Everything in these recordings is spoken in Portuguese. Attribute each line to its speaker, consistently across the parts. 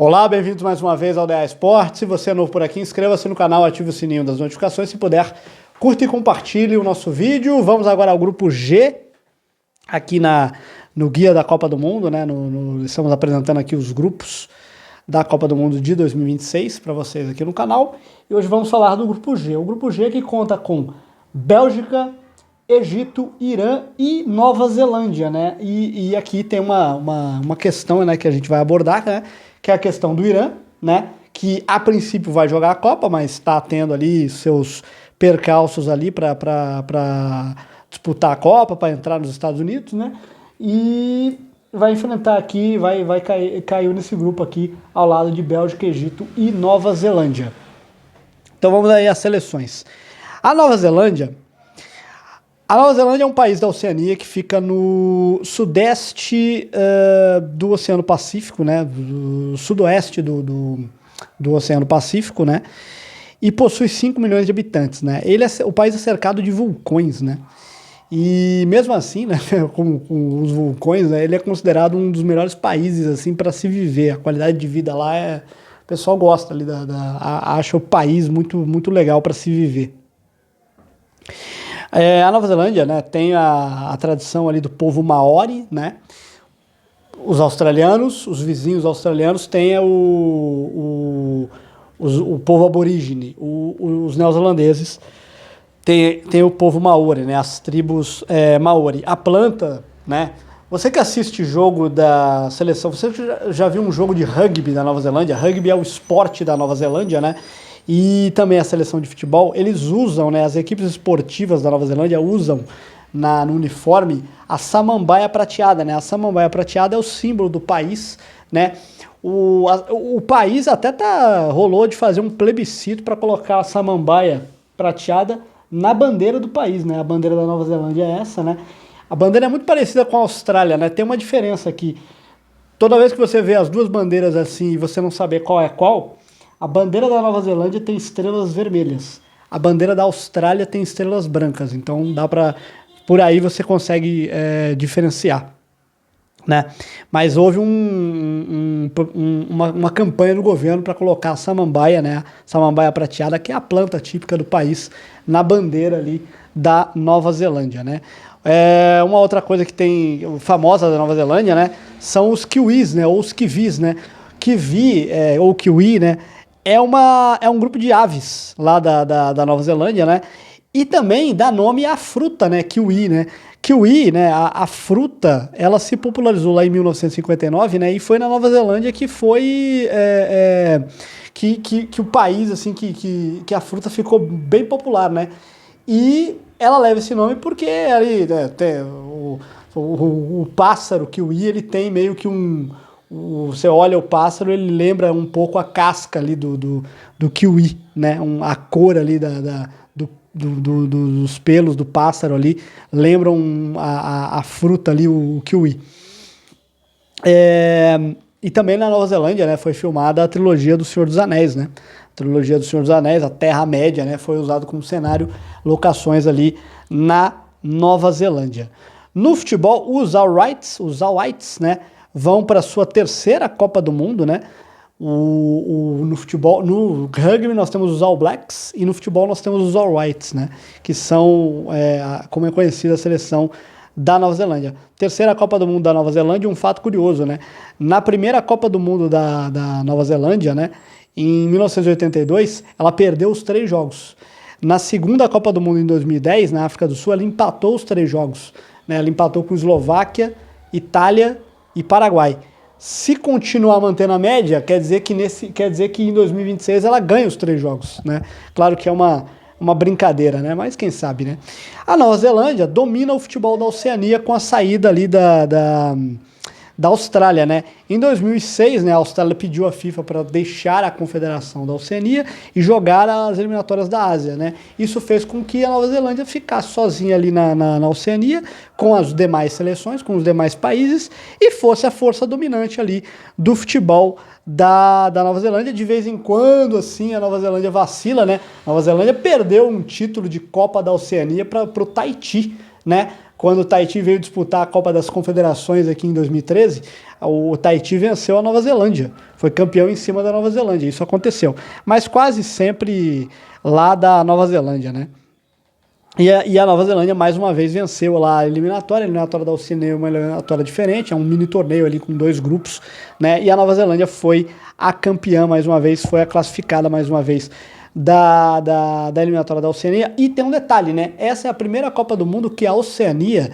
Speaker 1: Olá, bem-vindos mais uma vez ao DA Esportes. Se você é novo por aqui, inscreva-se no canal, ative o sininho das notificações. Se puder, curta e compartilhe o nosso vídeo. Vamos agora ao grupo G, aqui no Guia da Copa do Mundo, né? Estamos apresentando aqui os grupos da Copa do Mundo de 2026 para vocês aqui no canal. E hoje vamos falar do grupo G. O grupo G que conta com Bélgica, Egito, Irã e Nova Zelândia, né? E aqui tem uma questão, né, que a gente vai abordar, né? Que é a questão do Irã, né? Que a princípio vai jogar a Copa, mas está tendo ali seus percalços ali para disputar a Copa, para entrar nos Estados Unidos, né? E vai enfrentar aqui, caiu nesse grupo aqui ao lado de Bélgica, Egito e Nova Zelândia. Então vamos aí às seleções. A Nova Zelândia é um país da Oceania que fica no sudeste do Oceano Pacífico, né? Do sudoeste do Oceano Pacífico, né? E possui 5 milhões de habitantes, né? O país é cercado de vulcões, né? E mesmo assim, né, com os vulcões, né, ele é considerado um dos melhores países assim para se viver. A qualidade de vida lá o pessoal gosta ali acha o país muito legal para se viver. A Nova Zelândia, né, tem a tradição ali do povo maori, né? Os australianos, os vizinhos australianos têm o povo aborígene, os neozelandeses tem o povo maori, né? As tribos maori. A planta, né? Você que assiste jogo da seleção, você já viu um jogo de rugby da Nova Zelândia? Rugby é o esporte da Nova Zelândia, né? E também a seleção de futebol, eles usam, né, as equipes esportivas da Nova Zelândia usam no uniforme a samambaia prateada, né? A samambaia prateada é o símbolo do país, né? O país até rolou de fazer um plebiscito para colocar a samambaia prateada na bandeira do país, né? A bandeira da Nova Zelândia é essa, né? A bandeira é muito parecida com a Austrália, né? Tem uma diferença aqui. Toda vez que você vê as duas bandeiras assim e você não saber qual é qual, a bandeira da Nova Zelândia tem estrelas vermelhas. A bandeira da Austrália tem estrelas brancas. Então por aí você consegue diferenciar, né? Mas houve uma campanha do governo para colocar a samambaia, né? Samambaia prateada, que é a planta típica do país, na bandeira ali da Nova Zelândia, né? Uma outra coisa que tem famosa da Nova Zelândia, né? São os kiwis, né? Ou os kiwis, né? Kiwi ou kiwi, né? É um grupo de aves lá da Nova Zelândia, né? E também dá nome à fruta, né? Kiwi, né? Kiwi, né? A fruta, ela se popularizou lá em 1959, né? E foi na Nova Zelândia que foi que o país, assim, que a fruta ficou bem popular, né? E ela leva esse nome porque ali, né, tem o pássaro kiwi, ele tem meio que você olha o pássaro, ele lembra um pouco a casca ali do kiwi, né? A cor ali dos pelos do pássaro ali lembram a fruta ali, o kiwi. E também na Nova Zelândia, né, foi filmada a trilogia do Senhor dos Anéis, né? A trilogia do Senhor dos Anéis, a Terra-média, né, foi usado como cenário, locações ali na Nova Zelândia. No futebol, os All Whites, né, vão para a sua terceira Copa do Mundo, né? No futebol, no rugby nós temos os All Blacks e no futebol nós temos os All Whites, né? Que são, como é conhecida a seleção da Nova Zelândia. Terceira Copa do Mundo da Nova Zelândia, um fato curioso, né? Na primeira Copa do Mundo da Nova Zelândia, né? Em 1982, ela perdeu os 3 jogos. Na segunda Copa do Mundo em 2010, na África do Sul, ela empatou os 3 jogos, né? Ela empatou com Eslováquia, Itália e Paraguai. Se continuar mantendo a média, quer dizer que em 2026 ela ganha os 3 jogos, né? Claro que é uma brincadeira, né? Mas quem sabe, né? A Nova Zelândia domina o futebol da Oceania com a saída ali da Austrália, né? Em 2006, né, a Austrália pediu à FIFA para deixar a Confederação da Oceania e jogar as eliminatórias da Ásia, né? Isso fez com que a Nova Zelândia ficasse sozinha ali na Oceania, com as demais seleções, com os demais países, e fosse a força dominante ali do futebol da Nova Zelândia. De vez em quando, assim, a Nova Zelândia vacila, né? A Nova Zelândia perdeu um título de Copa da Oceania para o Tahiti, né? Quando o Tahiti veio disputar a Copa das Confederações aqui em 2013, o Tahiti venceu a Nova Zelândia, foi campeão em cima da Nova Zelândia, isso aconteceu, mas quase sempre lá da Nova Zelândia, né? E a Nova Zelândia mais uma vez venceu lá a eliminatória da Oceania é uma eliminatória diferente, é um mini torneio ali com 2 grupos, né? E a Nova Zelândia foi a campeã mais uma vez, foi a classificada mais uma vez da eliminatória da Oceania. E tem um detalhe, né? Essa é a primeira Copa do Mundo que a Oceania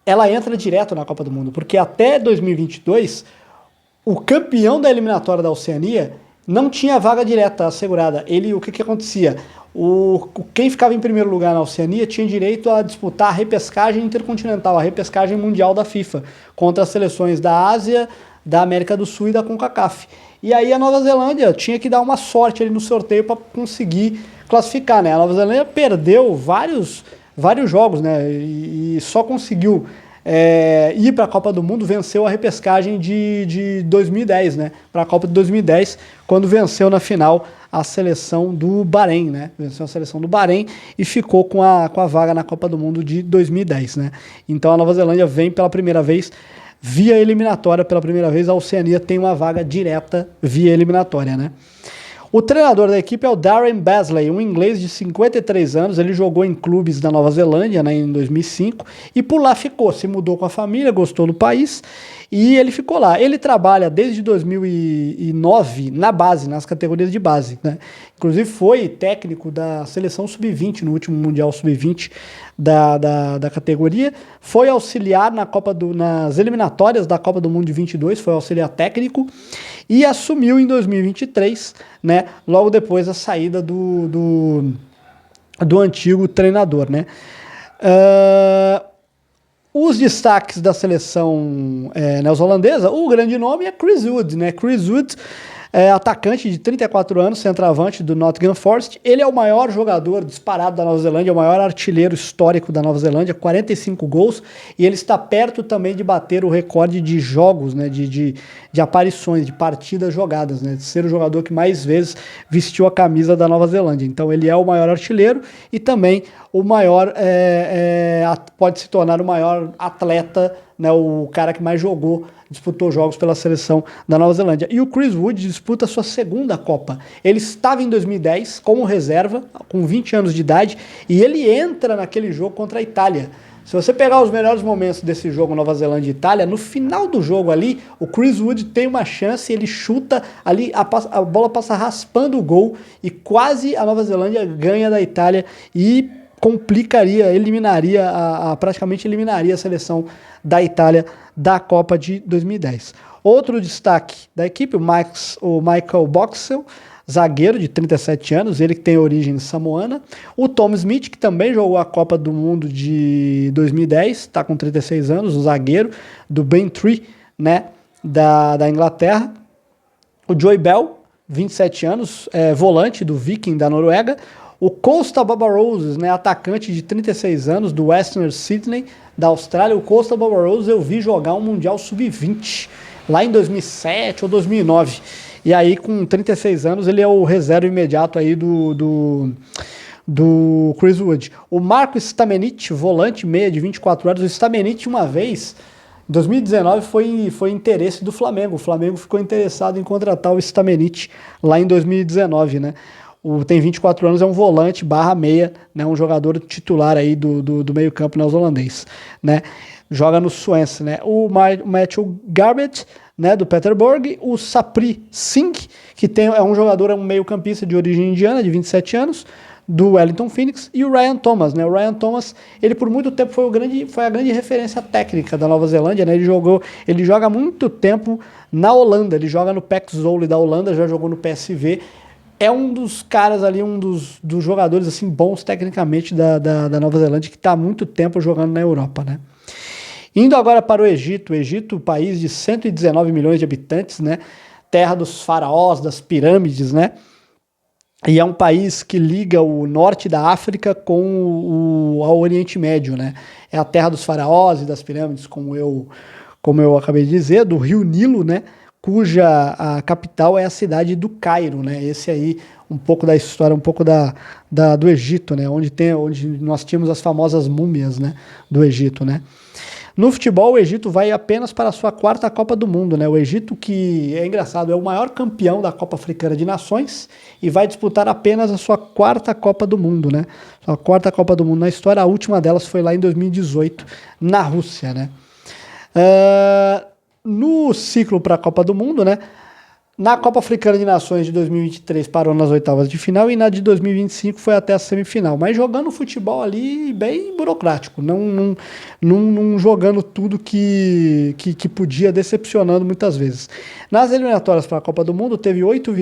Speaker 1: ela entra direto na Copa do Mundo, porque até 2022 o campeão da eliminatória da Oceania não tinha vaga direta assegurada. O que acontecia? Quem ficava em primeiro lugar na Oceania tinha direito a disputar a repescagem intercontinental, a repescagem mundial da FIFA, contra as seleções da Ásia, da América do Sul e da CONCACAF. E aí a Nova Zelândia tinha que dar uma sorte ali no sorteio para conseguir classificar, né? A Nova Zelândia perdeu vários jogos, né? E só conseguiu ir para a Copa do Mundo, venceu a repescagem de 2010, né? Para a Copa de 2010, quando venceu na final a seleção do Bahrein, né? Venceu a seleção do Bahrein e ficou com a vaga na Copa do Mundo de 2010, né? Então a Nova Zelândia vem pela primeira vez via eliminatória, pela primeira vez a Oceania tem uma vaga direta via eliminatória, né? O treinador da equipe é o Darren Basley, um inglês de 53 anos, ele jogou em clubes da Nova Zelândia, né, em 2005, e por lá ficou, se mudou com a família, gostou do país, e ele ficou lá. Ele trabalha desde 2009 na base, nas categorias de base, né? Inclusive foi técnico da seleção sub-20, no último Mundial sub-20 da categoria, foi auxiliar nas eliminatórias da Copa do Mundo de 22, foi auxiliar técnico, e assumiu em 2023, né, logo depois da saída do antigo treinador, né? Os destaques da seleção neozelandesa, o grande nome é Chris Wood, né? Chris Wood é atacante de 34 anos, centroavante do Nottingham Forest. Ele é o maior jogador disparado da Nova Zelândia, é o maior artilheiro histórico da Nova Zelândia, 45 gols, e ele está perto também de bater o recorde de jogos, né, de aparições, de partidas jogadas, né, de ser o jogador que mais vezes vestiu a camisa da Nova Zelândia. Então ele é o maior artilheiro e também o maior, pode se tornar o maior atleta, né, o cara que mais disputou jogos pela seleção da Nova Zelândia. E o Chris Wood disputa sua segunda Copa. Ele estava em 2010 como reserva, com 20 anos de idade, e ele entra naquele jogo contra a Itália. Se você pegar os melhores momentos desse jogo Nova Zelândia e Itália, no final do jogo ali, o Chris Wood tem uma chance, ele chuta ali, a bola passa raspando o gol e quase a Nova Zelândia ganha da Itália e praticamente eliminaria a seleção da Itália da Copa de 2010. Outro destaque da equipe, o Michael Boxall, zagueiro de 37 anos, ele que tem origem samoana. O Tom Smith, que também jogou a Copa do Mundo de 2010, está com 36 anos, o zagueiro do Bantry, né, da Inglaterra. O Joey Bell, 27 anos, volante do Viking da Noruega. O Costa Barbarouses, né, atacante de 36 anos, do Western Sydney, da Austrália. O Costa Barbarouses eu vi jogar um Mundial Sub-20, lá em 2007 ou 2009. E aí, com 36 anos, ele é o reserva imediato aí do Chris Wood. O Marco Stamenic, volante meia de 24 anos. O Stamenic, uma vez, em 2019, foi interesse do Flamengo. O Flamengo ficou interessado em contratar o Stamenic lá em 2019, né? Tem 24 anos, é um volante /meia, né, um jogador titular aí do meio-campo neozelandês, né? Joga no Swansea, né? O Matthew Garbutt, né, do Peterborough, o Sapri Singh, que é um jogador, um meio-campista de origem indiana, de 27 anos, do Wellington Phoenix, e o Ryan Thomas, né? O Ryan Thomas, ele por muito tempo foi a grande referência técnica da Nova Zelândia, né? Ele joga há muito tempo na Holanda, ele joga no PEC Zwolle da Holanda, já jogou no PSV. É um dos caras ali, um dos jogadores assim bons tecnicamente da Nova Zelândia, que está há muito tempo jogando na Europa, né? Indo agora para o Egito, país de 119 milhões de habitantes, né? Terra dos faraós, das pirâmides, né? E é um país que liga o norte da África ao Oriente Médio, né? É a terra dos faraós e das pirâmides, como eu acabei de dizer, do Rio Nilo, né? Cuja a capital é a cidade do Cairo, né? Esse aí, um pouco da história, um pouco do Egito, né? Onde nós tínhamos as famosas múmias, né? Do Egito, né? No futebol, o Egito vai apenas para a sua quarta Copa do Mundo, né? O Egito, que é engraçado, é o maior campeão da Copa Africana de Nações e vai disputar apenas a sua quarta Copa do Mundo, né? Sua quarta Copa do Mundo na história, a última delas foi lá em 2018, na Rússia, né? No ciclo para a Copa do Mundo, né? Na Copa Africana de Nações de 2023 parou nas oitavas de final e na de 2025 foi até a semifinal. Mas jogando futebol ali bem burocrático, não jogando tudo que podia, decepcionando muitas vezes. Nas eliminatórias para a Copa do Mundo teve 8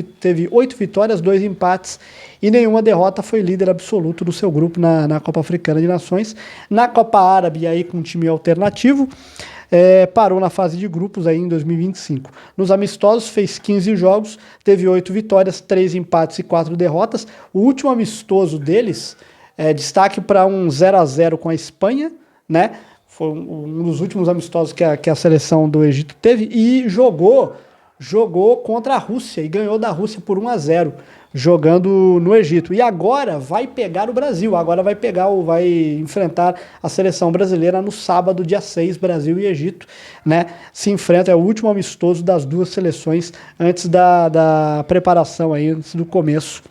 Speaker 1: vitórias, 2 empates e nenhuma derrota, foi líder absoluto do seu grupo na Copa Africana de Nações. Na Copa Árabe, aí com um time alternativo, parou na fase de grupos aí em 2025. Nos amistosos fez 15 jogos, teve 8 vitórias, 3 empates e 4 derrotas. O último amistoso deles, destaque para um 0-0 com a Espanha, né? Foi um dos últimos amistosos que a seleção do Egito teve e jogou contra a Rússia e ganhou da Rússia por 1-0, jogando no Egito. E agora vai pegar o Brasil, vai enfrentar a seleção brasileira no sábado, dia 6, Brasil e Egito, né? Se enfrenta, é o último amistoso das duas seleções antes da preparação aí, antes do começo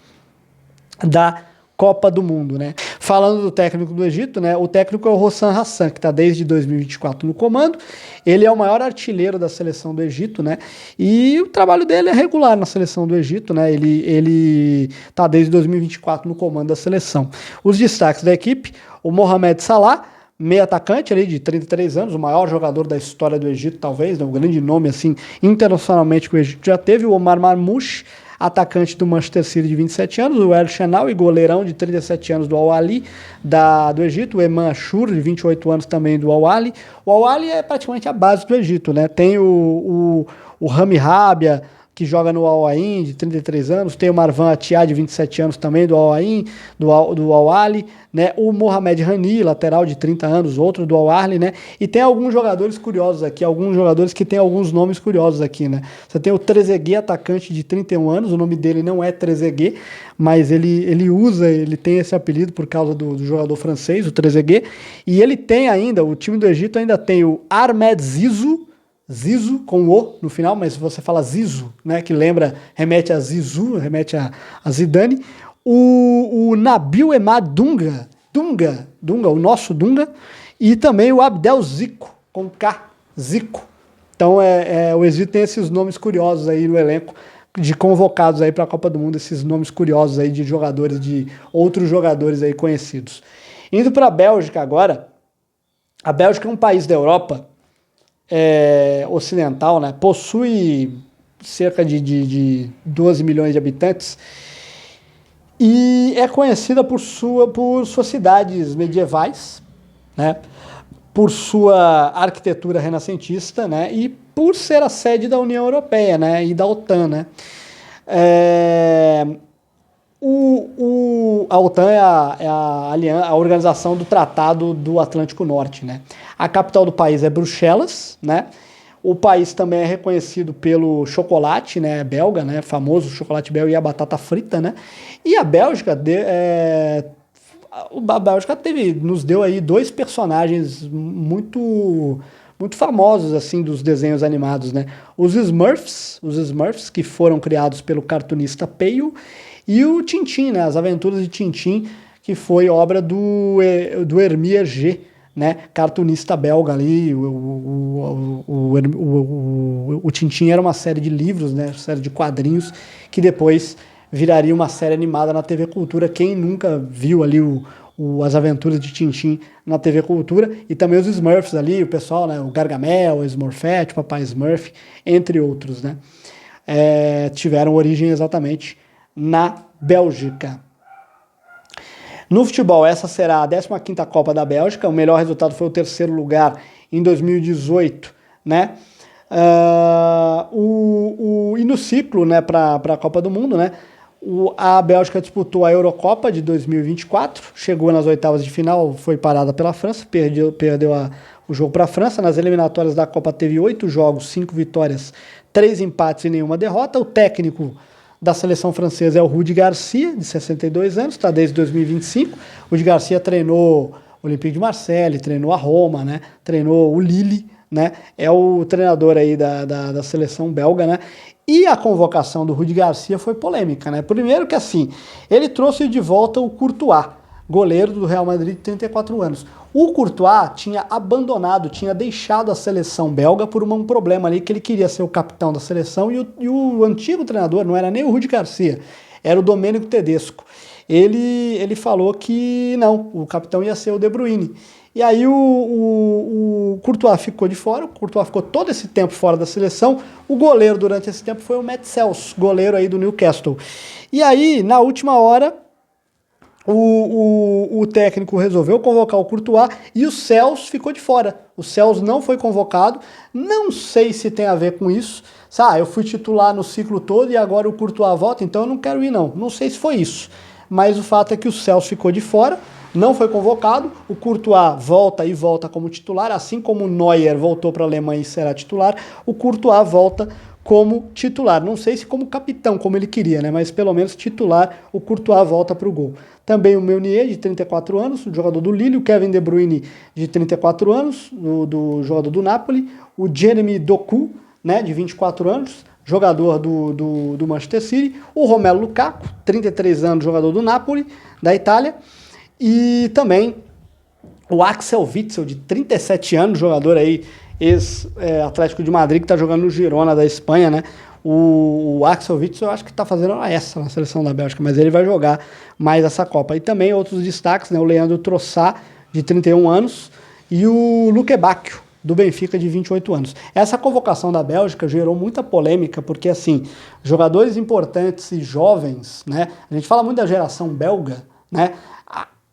Speaker 1: da Copa do Mundo, né? Falando do técnico do Egito, né? O técnico é o Hossam Hassan, que está desde 2024 no comando. Ele é o maior artilheiro da seleção do Egito, né? E o trabalho dele é regular na seleção do Egito, né? Ele está desde 2024 no comando da seleção. Os destaques da equipe: o Mohamed Salah, meio atacante ali de 33 anos, o maior jogador da história do Egito, talvez, né? Um grande nome assim internacionalmente que o Egito já teve. O Omar Marmoush, atacante do Manchester City de 27 anos, o El Shenawi, goleirão de 37 anos do Al-Ahly do Egito, o Eman Ashur, de 28 anos também do Al-Ahly. O Al-Ahly é praticamente a base do Egito, né? Tem o Rami Rabia, que joga no Al Ain, de 33 anos, tem o Marwan Atia, de 27 anos também, do Al Ain, do Al-Ahly, né? O Mohamed Hani, lateral de 30 anos, outro do Al-Ahly, né? E tem alguns jogadores curiosos aqui, alguns jogadores que têm alguns nomes curiosos aqui, né? Você tem o Trezeguet, atacante de 31 anos, o nome dele não é Trezeguet, mas ele tem esse apelido por causa do jogador francês, o Trezeguet, e ele tem ainda, o time do Egito ainda tem o Ahmed Zizou com O no final, mas se você fala Zizou, né, que remete a Zizou, remete a Zidane, o Nabil Emad Dunga, o nosso Dunga, e também o Abdel Zico, com K, Zico. Então o Egito tem esses nomes curiosos aí no elenco, de convocados aí para a Copa do Mundo, esses nomes curiosos aí de jogadores, de outros jogadores aí conhecidos. Indo para a Bélgica agora, a Bélgica é um país da Europa ocidental, né? Possui cerca de 12 milhões de habitantes e é conhecida por suas cidades medievais, né? Por sua arquitetura renascentista, né? E por ser a sede da União Europeia, né? E da OTAN, né? A OTAN é a organização do Tratado do Atlântico Norte, né? A capital do país é Bruxelas, né? O país também é reconhecido pelo chocolate, né, belga, né, famoso chocolate belga e a batata frita, né? E a Bélgica nos deu aí 2 personagens muito famosos assim dos desenhos animados, né? Os Smurfs, que foram criados pelo cartunista Peio, e o Tintin, né? As Aventuras de Tintin, que foi obra do Hermé Hergé, né? Cartunista belga ali. O Tintin era uma série de livros, né? Série de quadrinhos que depois viraria uma série animada na TV Cultura. Quem nunca viu ali as Aventuras de Tintin na TV Cultura? E também os Smurfs ali, o pessoal, né? O Gargamel, o Smurfette, o Papai Smurf, entre outros, né? Tiveram origem exatamente na Bélgica. No futebol, essa será a 15ª Copa da Bélgica. O melhor resultado foi o 3º lugar em 2018, né? E no ciclo, né, para a Copa do Mundo, né? A Bélgica disputou a Eurocopa de 2024, chegou nas oitavas de final, foi parada pela França, perdeu o jogo para a França. Nas eliminatórias da Copa teve 8 jogos, 5 vitórias, 3 empates e nenhuma derrota. O técnico da seleção francesa é o Rudi Garcia, de 62 anos, está desde 2025. O Rudi Garcia treinou Olympique de Marseille, treinou a Roma, né? Treinou o Lille, né? É o treinador aí da seleção belga, né? E a convocação do Rudi Garcia foi polêmica, né? Primeiro que assim, ele trouxe de volta o Courtois, goleiro do Real Madrid de 34 anos. O Courtois tinha abandonado, tinha deixado a seleção belga por um problema ali, que ele queria ser o capitão da seleção, e o antigo treinador, não era nem o Rudi Garcia, era o Domenico Tedesco. Ele falou que não, o capitão ia ser o De Bruyne. E aí o Courtois ficou de fora, o Courtois ficou todo esse tempo fora da seleção, o goleiro durante esse tempo foi o Matt Sels, goleiro aí do Newcastle. E aí, na última hora, o técnico resolveu convocar o Courtois e o Sels ficou de fora. O Sels não foi convocado, não sei se tem a ver com isso. Eu fui titular no ciclo todo e agora o Courtois volta, então eu não quero ir não. Não sei se foi isso, mas o fato é que o Sels ficou de fora, não foi convocado, o Courtois volta como titular, assim como o Neuer voltou para a Alemanha e será titular, o Courtois volta como titular. Não sei se como capitão, como ele queria, né? Mas pelo menos titular, o Courtois volta para o gol. Também o Meunier, de 34 anos, o jogador do Lille, o Kevin De Bruyne, de 34 anos, do jogador do Napoli, o Jeremy Doku, né, de 24 anos, jogador do Manchester City, o Romelu Lukaku, 33 anos, jogador do Napoli, da Itália, e também o Axel Witsel, de 37 anos, jogador aí, ex-Atlético de Madrid, que está jogando no Girona da Espanha, né? O Axel Witsel, eu acho que está fazendo hora extra na seleção da Bélgica, mas ele vai jogar mais essa Copa. E também outros destaques, né? O Leandro Trossard, de 31 anos, e o Luque Bacchio, do Benfica, de 28 anos. Essa convocação da Bélgica gerou muita polêmica, porque, assim, jogadores importantes e jovens, né? A gente fala muito da geração belga, né?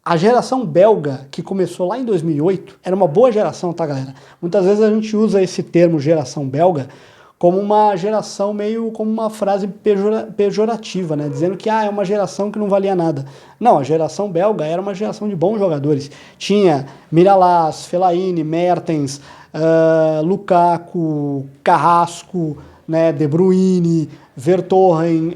Speaker 1: A geração belga, que começou lá em 2008, era uma boa geração, tá, galera? Muitas vezes a gente usa esse termo geração belga como uma geração meio como uma frase pejorativa, né? Dizendo que é uma geração que não valia nada. Não, a geração belga era uma geração de bons jogadores. Tinha Miralas, Fellaini, Mertens, Lukaku, Carrasco, né? De Bruyne, Vertonghen,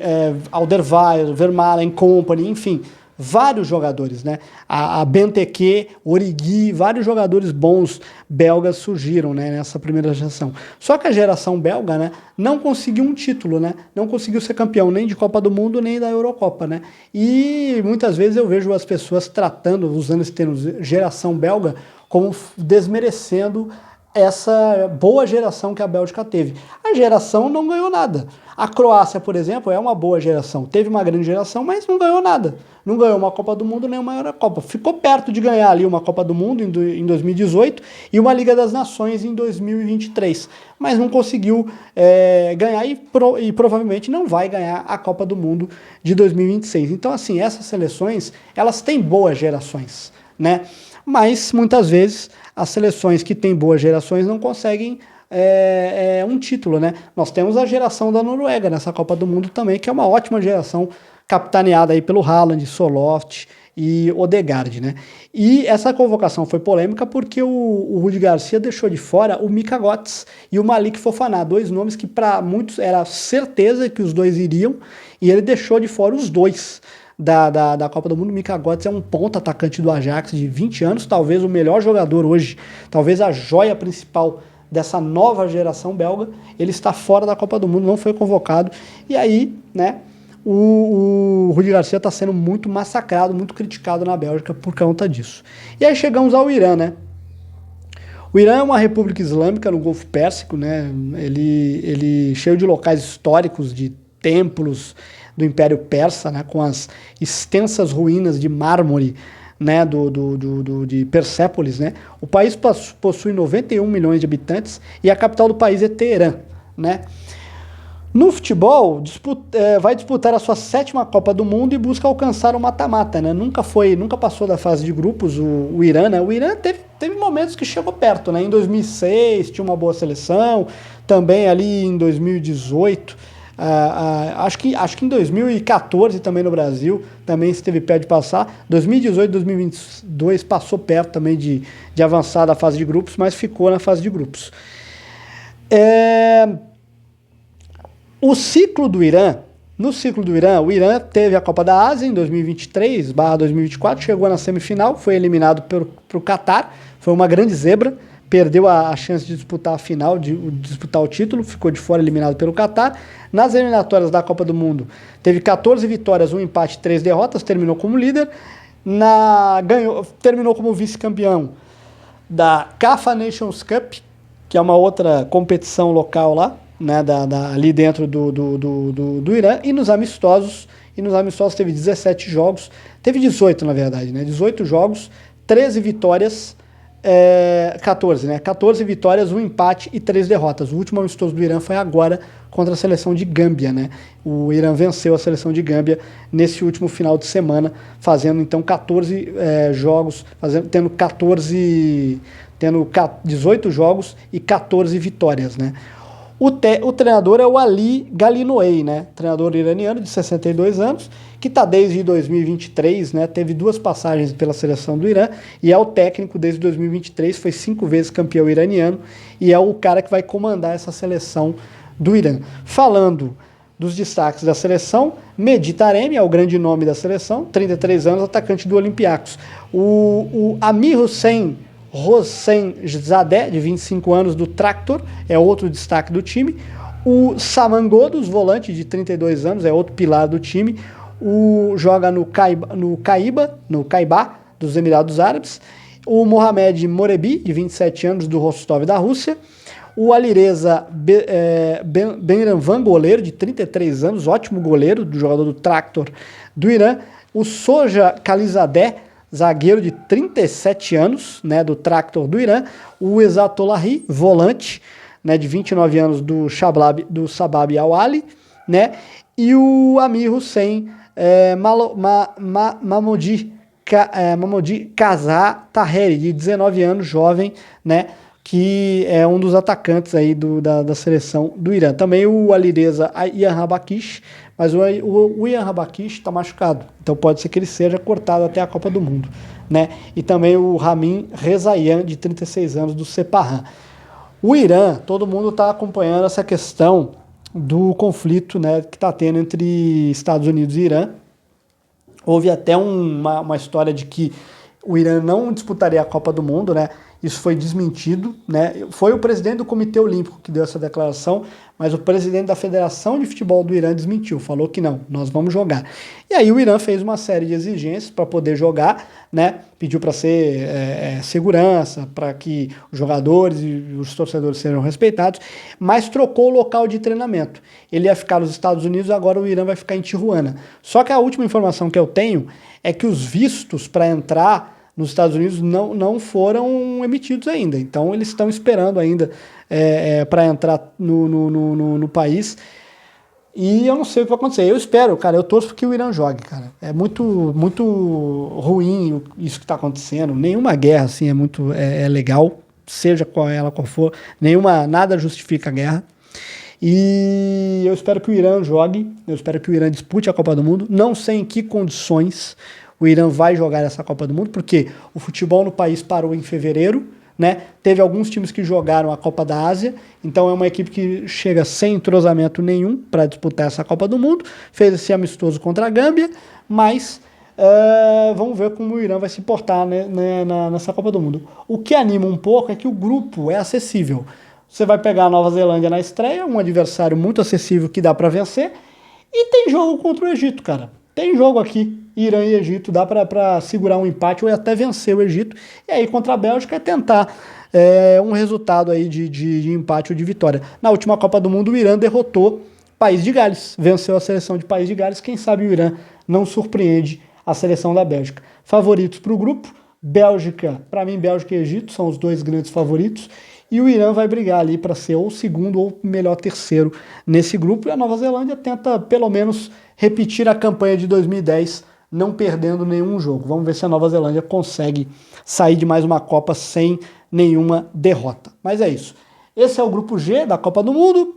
Speaker 1: Alderweireld, Vermaelen, Kompany, enfim, vários jogadores, né? A Benteke, Origi, vários jogadores bons belgas surgiram, né, nessa primeira geração. Só que a geração belga, né, não conseguiu um título, né? Não conseguiu ser campeão nem de Copa do Mundo nem da Eurocopa, né? E muitas vezes eu vejo as pessoas tratando, usando esse termo geração belga, como desmerecendo essa boa geração que a Bélgica teve. A geração não ganhou nada. A Croácia, por exemplo, é uma boa geração. Teve uma grande geração, mas não ganhou nada. Não ganhou uma Copa do Mundo nem uma Eurocopa. Ficou perto de ganhar ali uma Copa do Mundo em 2018 e uma Liga das Nações em 2023. Mas não conseguiu ganhar e provavelmente não vai ganhar a Copa do Mundo de 2026. Então, assim, essas seleções, elas têm boas gerações, né? Mas, muitas vezes, as seleções que têm boas gerações não conseguem um título, né? Nós temos a geração da Noruega nessa Copa do Mundo também, que é uma ótima geração, capitaneada aí pelo Haaland, Soloft e Odegaard, né? E essa convocação foi polêmica porque o Rudi Garcia deixou de fora o Mika Götze e o Malik Fofana, dois nomes que para muitos era certeza que os dois iriam, e ele deixou de fora os dois da Copa do Mundo. O Mika Götze é um ponta atacante do Ajax de 20 anos, talvez o melhor jogador hoje, talvez a joia principal dessa nova geração belga. Ele está fora da Copa do Mundo, não foi convocado, e aí, né, o Rudi Garcia está sendo muito massacrado, muito criticado na Bélgica por conta disso. E aí chegamos ao Irã, né? O Irã é uma república islâmica no Golfo Pérsico, né? Ele cheio de locais históricos, de templos do Império Persa, né? Com as extensas ruínas de mármore, né? De Persépolis, né? O país possui 91 milhões de habitantes e a capital do país é Teherã, né? No futebol, vai disputar a sua 7ª Copa do Mundo e busca alcançar o mata-mata, né? Nunca passou da fase de grupos o Irã, né? O Irã teve momentos que chegou perto, né? Em 2006 tinha uma boa seleção, também ali em 2018, acho que em 2014 também no Brasil, também esteve perto de passar. 2018, 2022 passou perto também de avançar da fase de grupos, mas ficou na fase de grupos. O ciclo do Irã, No ciclo do Irã, o Irã teve a Copa da Ásia em 2023/2024, chegou na semifinal, foi eliminado pro Catar, foi uma grande zebra, perdeu a chance de disputar a final, de disputar o título, ficou de fora, eliminado pelo Catar. Nas eliminatórias da Copa do Mundo, teve 14 vitórias, 1 empate, 3 derrotas, terminou como líder. Terminou como vice-campeão da CAF Nations Cup, que é uma outra competição local lá, né, ali dentro do Irã, e nos amistosos teve 17 jogos, teve 18 na verdade, né, 18 jogos, 13 vitórias, 14, né, 14 vitórias, 1 empate e 3 derrotas. O último amistoso do Irã foi agora contra a seleção de Gâmbia, né, o Irã venceu a seleção de Gâmbia nesse último final de semana, fazendo então 14 jogos, tendo 18 jogos e 14 vitórias, né. O treinador é o Ali Ghaliouani, né? Treinador iraniano de 62 anos, que está desde 2023, né? Teve 2 passagens pela seleção do Irã e é o técnico desde 2023, foi 5 vezes campeão iraniano e é o cara que vai comandar essa seleção do Irã. Falando dos destaques da seleção, Mehdi Taremi é o grande nome da seleção, 33 anos, atacante do Olympiacos. O Amir Hossein-Zadeh, de 25 anos, do Tractor, é outro destaque do time. O Saman Ghoddos, volante, de 32 anos, é outro pilar do time. Joga no Caibá, dos Emirados Árabes. O Mohamed Morebi, de 27 anos, do Rostov, da Rússia. O Alireza Benranvan, goleiro, de 33 anos, ótimo goleiro, do jogador do Tractor do Irã. O Soja Khalizadeh, zagueiro de 37 anos, né, do Tractor do Irã. O Ezatolahi, volante, né, de 29 anos, do Sabab Al-Ali, né, e o Amir Hussein Mahmoudi Kaza Taheri, de 19 anos, jovem, né, que é um dos atacantes aí da seleção do Irã. Também o Alireza Ian Rabakish, mas o Ian Rabakish está machucado, então pode ser que ele seja cortado até a Copa do Mundo, né? E também o Ramin Rezaian, de 36 anos, do Sepahan. O Irã, todo mundo está acompanhando essa questão do conflito, né, que está tendo entre Estados Unidos e Irã. Houve até uma história de que o Irã não disputaria a Copa do Mundo, né? Isso foi desmentido, né? Foi o presidente do Comitê Olímpico que deu essa declaração, mas o presidente da Federação de Futebol do Irã desmentiu, falou que não, nós vamos jogar. E aí o Irã fez uma série de exigências para poder jogar, né? Pediu para ser segurança, para que os jogadores e os torcedores sejam respeitados, mas trocou o local de treinamento. Ele ia ficar nos Estados Unidos, agora o Irã vai ficar em Tijuana. Só que a última informação que eu tenho é que os vistos para entrar nos Estados Unidos não foram emitidos ainda, então eles estão esperando ainda para entrar no país, e eu não sei o que vai acontecer. Eu espero, cara, eu torço que o Irã jogue, cara. É muito, muito ruim isso que está acontecendo. Nenhuma guerra assim é legal, seja qual for, nada justifica a guerra. E eu espero que o Irã jogue, eu espero que o Irã dispute a Copa do Mundo, não sei em que condições o Irã vai jogar essa Copa do Mundo, porque o futebol no país parou em fevereiro, né? Teve alguns times que jogaram a Copa da Ásia, então é uma equipe que chega sem entrosamento nenhum para disputar essa Copa do Mundo, fez esse amistoso contra a Gâmbia, mas vamos ver como o Irã vai se portar, né, nessa Copa do Mundo. O que anima um pouco é que o grupo é acessível. Você vai pegar a Nova Zelândia na estreia, um adversário muito acessível que dá para vencer, e tem jogo contra o Egito, cara. Tem jogo aqui, Irã e Egito, dá para segurar um empate ou até vencer o Egito. E aí contra a Bélgica é tentar um resultado aí de empate ou de vitória. Na última Copa do Mundo, o Irã derrotou País de Gales, venceu a seleção de País de Gales. Quem sabe o Irã não surpreende a seleção da Bélgica. Favoritos para o grupo, Bélgica, para mim Bélgica e Egito são os 2 grandes favoritos. E o Irã vai brigar ali para ser ou o segundo ou melhor terceiro nesse grupo. E a Nova Zelândia tenta, pelo menos, repetir a campanha de 2010, não perdendo nenhum jogo. Vamos ver se a Nova Zelândia consegue sair de mais uma Copa sem nenhuma derrota. Mas é isso. Esse é o grupo G da Copa do Mundo.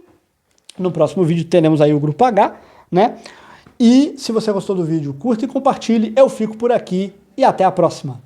Speaker 1: No próximo vídeo teremos aí o grupo H, né? E se você gostou do vídeo, curta e compartilhe. Eu fico por aqui e até a próxima.